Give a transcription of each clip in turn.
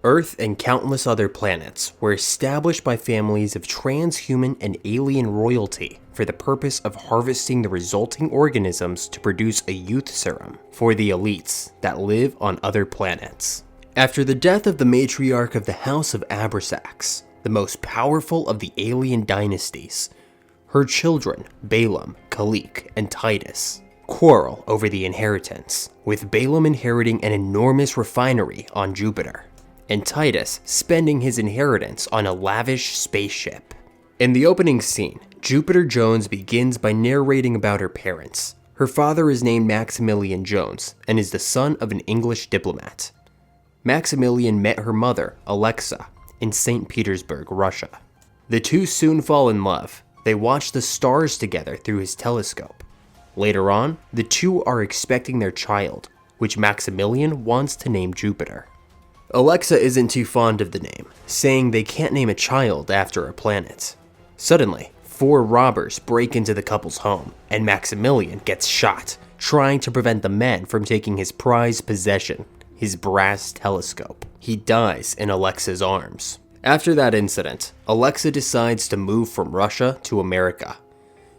Earth and countless other planets were established by families of transhuman and alien royalty for the purpose of harvesting the resulting organisms to produce a youth serum for the elites that live on other planets. After the death of the matriarch of the House of Abrasax, the most powerful of the alien dynasties, her children, Balaam, Kalik, and Titus, quarrel over the inheritance, with Balaam inheriting an enormous refinery on Jupiter, and Titus spending his inheritance on a lavish spaceship. In the opening scene, Jupiter Jones begins by narrating about her parents. Her father is named Maximilian Jones and is the son of an English diplomat. Maximilian met her mother, Alexa, in St. Petersburg, Russia. The two soon fall in love. They watch the stars together through his telescope. Later on, the two are expecting their child, which Maximilian wants to name Jupiter. Alexa isn't too fond of the name, saying they can't name a child after a planet. Suddenly, 4 robbers break into the couple's home, and Maximilian gets shot, trying to prevent the men from taking his prized possession, his brass telescope. He dies in Alexa's arms. After that incident, Alexa decides to move from Russia to America.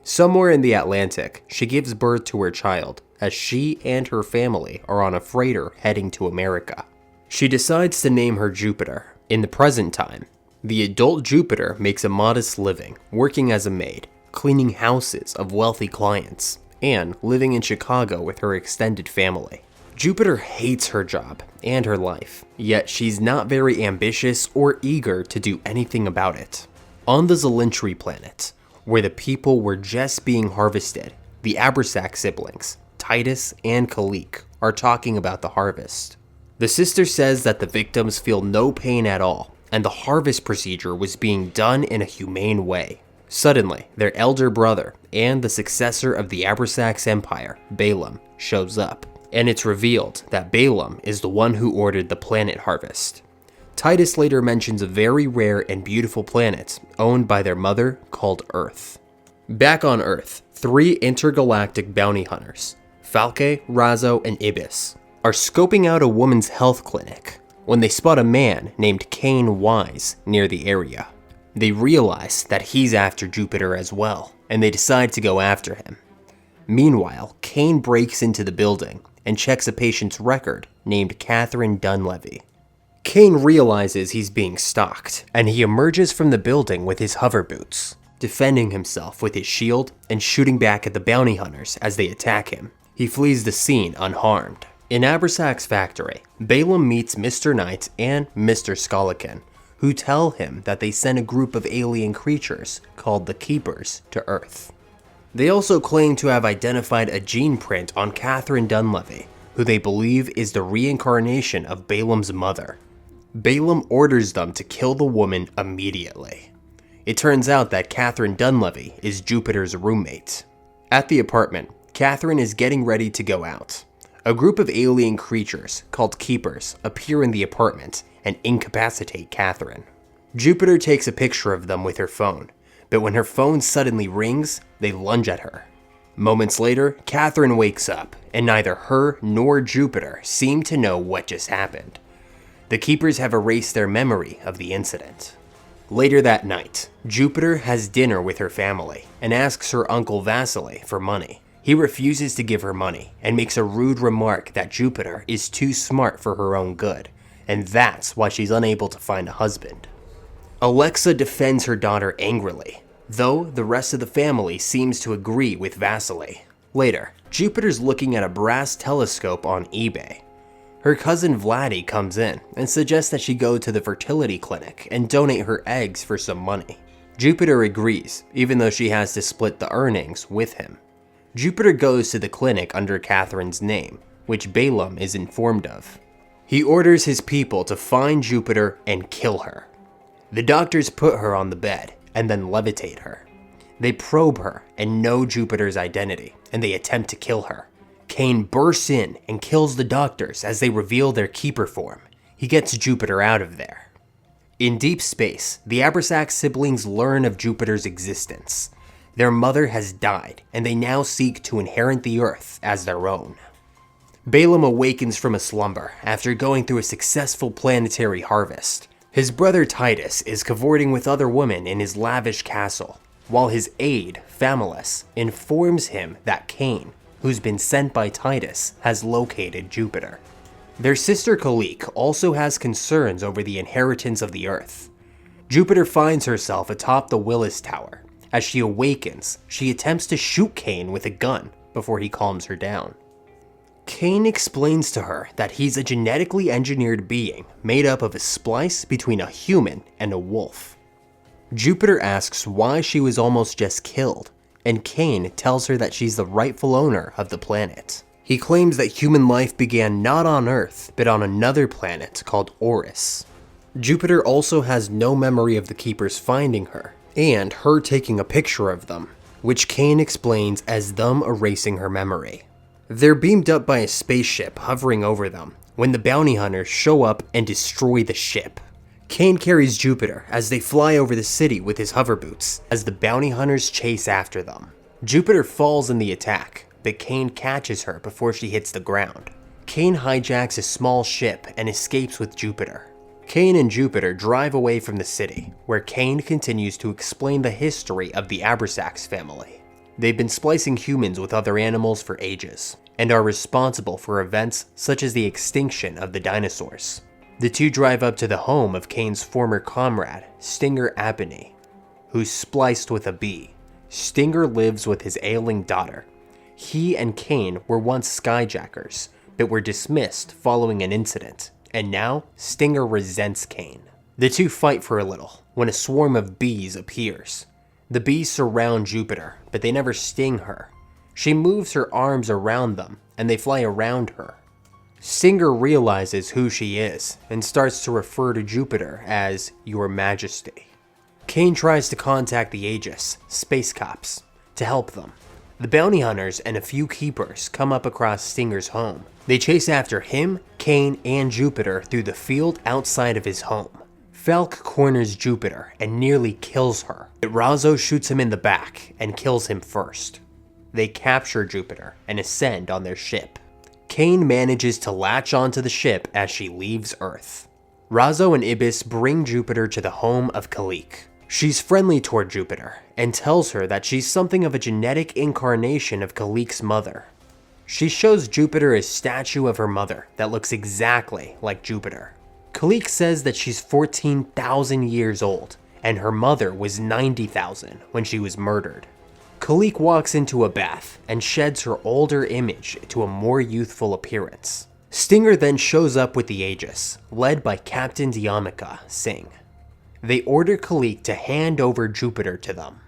Somewhere in the Atlantic, she gives birth to her child, as she and her family are on a freighter heading to America. She decides to name her Jupiter. In the present time, the adult Jupiter makes a modest living, working as a maid, cleaning houses of wealthy clients, and living in Chicago with her extended family. Jupiter hates her job and her life, yet she's not very ambitious or eager to do anything about it. On the Zalintri planet, where the people were just being harvested, the Abrasax siblings, Titus and Kalik, are talking about the harvest. The sister says that the victims feel no pain at all, and the harvest procedure was being done in a humane way. Suddenly, their elder brother and the successor of the Abrasax Empire, Balaam, shows up, and it's revealed that Balaam is the one who ordered the planet harvest. Titus later mentions a very rare and beautiful planet owned by their mother called Earth. Back on Earth, 3 intergalactic bounty hunters, Falke, Razzo, and Ibis, are scoping out a woman's health clinic when they spot a man named Caine Wise near the area. They realize that he's after Jupiter as well, and they decide to go after him. Meanwhile, Caine breaks into the building and checks a patient's record named Catherine Dunleavy. Caine realizes he's being stalked, and he emerges from the building with his hover boots, defending himself with his shield and shooting back at the bounty hunters as they attack him. He flees the scene unharmed. In Abrasax Factory, Balaam meets Mr. Knight and Mr. Skolikin, who tell him that they sent a group of alien creatures called the Keepers to Earth. They also claim to have identified a gene print on Catherine Dunleavy, who they believe is the reincarnation of Balaam's mother. Balaam orders them to kill the woman immediately. It turns out that Catherine Dunleavy is Jupiter's roommate. At the apartment, Catherine is getting ready to go out. A group of alien creatures, called Keepers, appear in the apartment and incapacitate Catherine. Jupiter takes a picture of them with her phone, but when her phone suddenly rings, they lunge at her. Moments later, Catherine wakes up, and neither her nor Jupiter seem to know what just happened. The Keepers have erased their memory of the incident. Later that night, Jupiter has dinner with her family and asks her uncle Vasily for money. He refuses to give her money and makes a rude remark that Jupiter is too smart for her own good, and that's why she's unable to find a husband. Alexa defends her daughter angrily, though the rest of the family seems to agree with Vasily. Later, Jupiter's looking at a brass telescope on eBay. Her cousin Vladdy comes in and suggests that she go to the fertility clinic and donate her eggs for some money. Jupiter agrees, even though she has to split the earnings with him. Jupiter goes to the clinic under Catherine's name, which Balaam is informed of. He orders his people to find Jupiter and kill her. The doctors put her on the bed and then levitate her. They probe her and know Jupiter's identity, and they attempt to kill her. Caine bursts in and kills the doctors as they reveal their keeper form. He gets Jupiter out of there. In deep space, the Abrasax siblings learn of Jupiter's existence. Their mother has died, and they now seek to inherit the Earth as their own. Balaam awakens from a slumber after going through a successful planetary harvest. His brother Titus is cavorting with other women in his lavish castle, while his aide, Famulus, informs him that Caine, who's been sent by Titus, has located Jupiter. Their sister Caliche also has concerns over the inheritance of the Earth. Jupiter finds herself atop the Willis Tower. As she awakens, she attempts to shoot Caine with a gun before he calms her down. Caine explains to her that he's a genetically engineered being made up of a splice between a human and a wolf. Jupiter asks why she was almost just killed, and Caine tells her that she's the rightful owner of the planet. He claims that human life began not on Earth, but on another planet called Oris. Jupiter also has no memory of the Keepers finding her, and her taking a picture of them, which Caine explains as them erasing her memory. They're beamed up by a spaceship hovering over them when the bounty hunters show up and destroy the ship. Caine carries Jupiter as they fly over the city with his hover boots as the bounty hunters chase after them. Jupiter falls in the attack, but Caine catches her before she hits the ground. Caine hijacks a small ship and escapes with Jupiter. Caine and Jupiter drive away from the city, where Caine continues to explain the history of the adversaries family. They've been splicing humans with other animals for ages, and are responsible for events such as the extinction of the dinosaurs. The two drive up to the home of Caine's former comrade, Stinger Abney, who's spliced with a bee. Stinger lives with his ailing daughter. He and Caine were once skyjackers, but were dismissed following an incident, and now Stinger resents Caine. The two fight for a little when a swarm of bees appears. The bees surround Jupiter, but they never sting her. She moves her arms around them, and they fly around her. Stinger realizes who she is, and starts to refer to Jupiter as Your Majesty. Caine tries to contact the Aegis, space cops, to help them. The bounty hunters and a few keepers come up across Stinger's home. They chase after him, Caine, and Jupiter through the field outside of his home. Falk corners Jupiter and nearly kills her, but Razzo shoots him in the back and kills him first. They capture Jupiter and ascend on their ship. Caine manages to latch onto the ship as she leaves Earth. Razzo and Ibis bring Jupiter to the home of Caliche. She's friendly toward Jupiter and tells her that she's something of a genetic incarnation of Caliche's mother. She shows Jupiter a statue of her mother that looks exactly like Jupiter. Caliche says that she's 14,000 years old, and her mother was 90,000 when she was murdered. Caliche walks into a bath and sheds her older image to a more youthful appearance. Stinger then shows up with the Aegis, led by Captain Diamika Singh. They order Caliche to hand over Jupiter to them.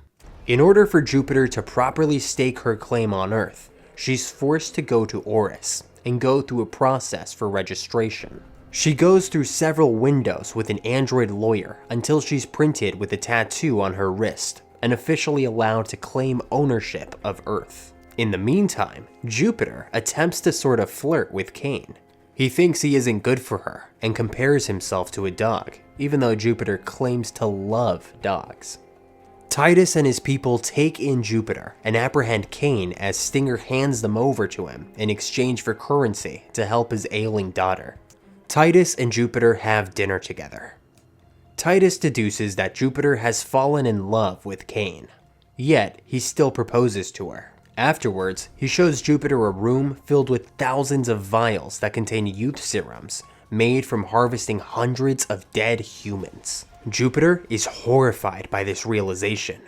In order for Jupiter to properly stake her claim on Earth, she's forced to go to Oris and go through a process for registration. She goes through several windows with an android lawyer until she's printed with a tattoo on her wrist and officially allowed to claim ownership of Earth. In the meantime, Jupiter attempts to sort of flirt with Caine. He thinks he isn't good for her and compares himself to a dog, even though Jupiter claims to love dogs. Titus and his people take in Jupiter and apprehend Caine as Stinger hands them over to him in exchange for currency to help his ailing daughter. Titus and Jupiter have dinner together. Titus deduces that Jupiter has fallen in love with Caine, yet he still proposes to her. Afterwards, he shows Jupiter a room filled with thousands of vials that contain youth serums made from harvesting hundreds of dead humans. Jupiter is horrified by this realization.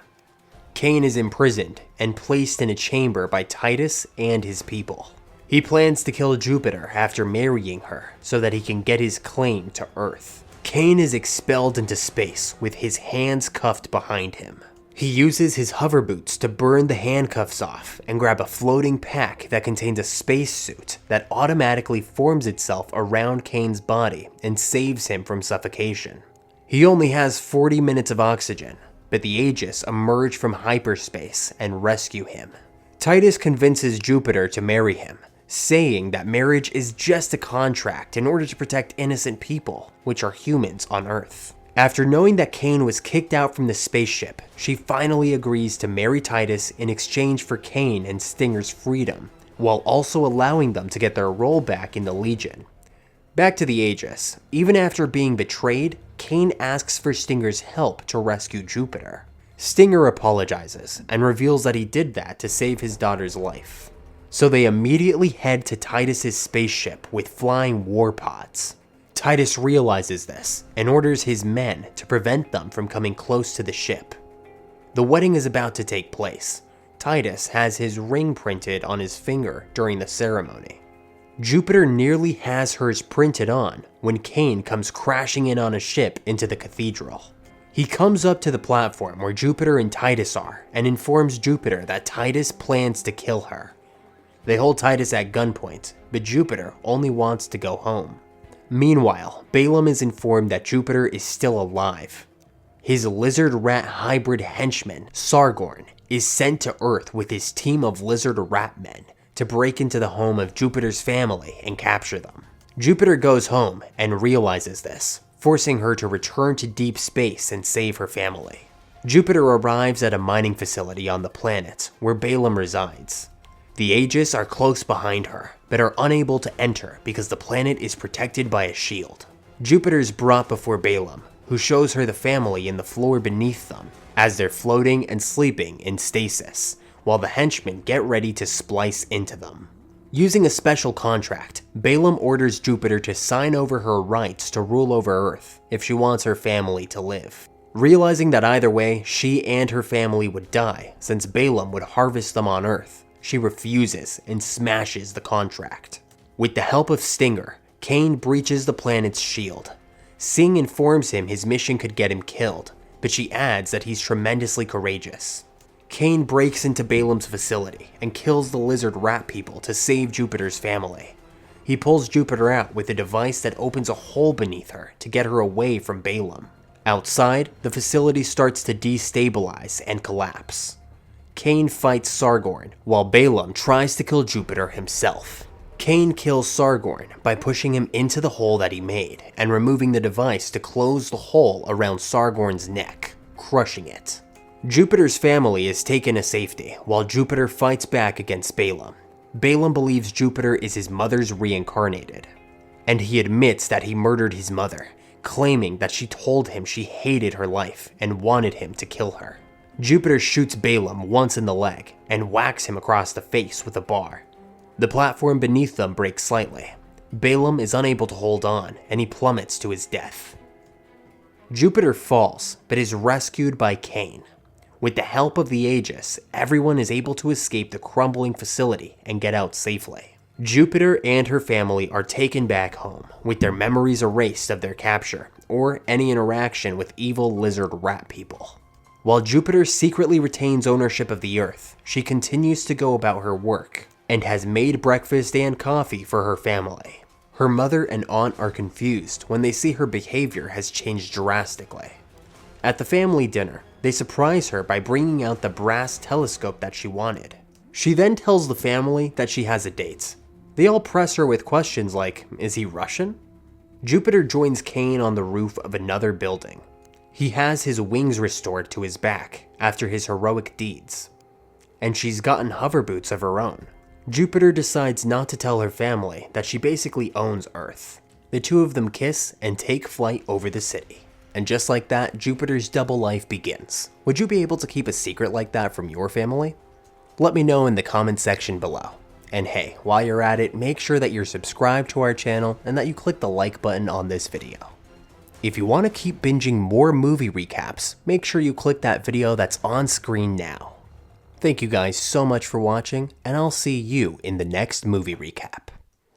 Caine is imprisoned and placed in a chamber by Titus and his people. He plans to kill Jupiter after marrying her so that he can get his claim to Earth. Caine is expelled into space with his hands cuffed behind him. He uses his hover boots to burn the handcuffs off and grab a floating pack that contains a spacesuit that automatically forms itself around Caine's body and saves him from suffocation. He only has 40 minutes of oxygen, but the Aegis emerge from hyperspace and rescue him. Titus convinces Jupiter to marry him, saying that marriage is just a contract in order to protect innocent people, which are humans on Earth. After knowing that Caine was kicked out from the spaceship, she finally agrees to marry Titus in exchange for Caine and Stinger's freedom, while also allowing them to get their role back in the Legion. Back to the Aegis. Even after being betrayed, Caine asks for Stinger's help to rescue Jupiter. Stinger apologizes and reveals that he did that to save his daughter's life. So they immediately head to Titus's spaceship with flying war pods. Titus realizes this and orders his men to prevent them from coming close to the ship. The wedding is about to take place. Titus has his ring printed on his finger during the ceremony. Jupiter nearly has hers printed on when Caine comes crashing in on a ship into the cathedral. He comes up to the platform where Jupiter and Titus are and informs Jupiter that Titus plans to kill her. They hold Titus at gunpoint, but Jupiter only wants to go home. Meanwhile, Balaam is informed that Jupiter is still alive. His lizard-rat hybrid henchman, Sargorn, is sent to Earth with his team of lizard-rat men to break into the home of Jupiter's family and capture them. Jupiter goes home and realizes this, forcing her to return to deep space and save her family. Jupiter arrives at a mining facility on the planet where Balaam resides. The Aegis are close behind her, but are unable to enter because the planet is protected by a shield. Jupiter is brought before Balaam, who shows her the family in the floor beneath them, as they're floating and sleeping in stasis, while the henchmen get ready to splice into them. Using a special contract, Balaam orders Jupiter to sign over her rights to rule over Earth if she wants her family to live. Realizing that either way, she and her family would die since Balaam would harvest them on Earth, she refuses and smashes the contract. With the help of Stinger, Caine breaches the planet's shield. Singh informs him his mission could get him killed, but she adds that he's tremendously courageous. Caine breaks into Balaam's facility and kills the lizard rat people to save Jupiter's family. He pulls Jupiter out with a device that opens a hole beneath her to get her away from Balaam. Outside, the facility starts to destabilize and collapse. Caine fights Sargorn, while Balaam tries to kill Jupiter himself. Caine kills Sargorn by pushing him into the hole that he made and removing the device to close the hole around Sargorn's neck, crushing it. Jupiter's family is taken to safety while Jupiter fights back against Balaam. Balaam believes Jupiter is his mother's reincarnated, and he admits that he murdered his mother, claiming that she told him she hated her life and wanted him to kill her. Jupiter shoots Balaam once in the leg and whacks him across the face with a bar. The platform beneath them breaks slightly. Balaam is unable to hold on and he plummets to his death. Jupiter falls but is rescued by Caine. With the help of the Aegis, everyone is able to escape the crumbling facility and get out safely. Jupiter and her family are taken back home, with their memories erased of their capture or any interaction with evil lizard rat people. While Jupiter secretly retains ownership of the Earth, she continues to go about her work and has made breakfast and coffee for her family. Her mother and aunt are confused when they see her behavior has changed drastically. At the family dinner, they surprise her by bringing out the brass telescope that she wanted. She then tells the family that she has a date. They all press her with questions like, is he Russian? Jupiter joins Caine on the roof of another building. He has his wings restored to his back after his heroic deeds, and she's gotten hover boots of her own. Jupiter decides not to tell her family that she basically owns Earth. The two of them kiss and take flight over the city. And just like that, Jupiter's double life begins. Would you be able to keep a secret like that from your family? Let me know in the comment section below. And hey, while you're at it, make sure that you're subscribed to our channel and that you click the like button on this video. If you want to keep binging more movie recaps, make sure you click that video that's on screen now. Thank you guys so much for watching, and I'll see you in the next movie recap.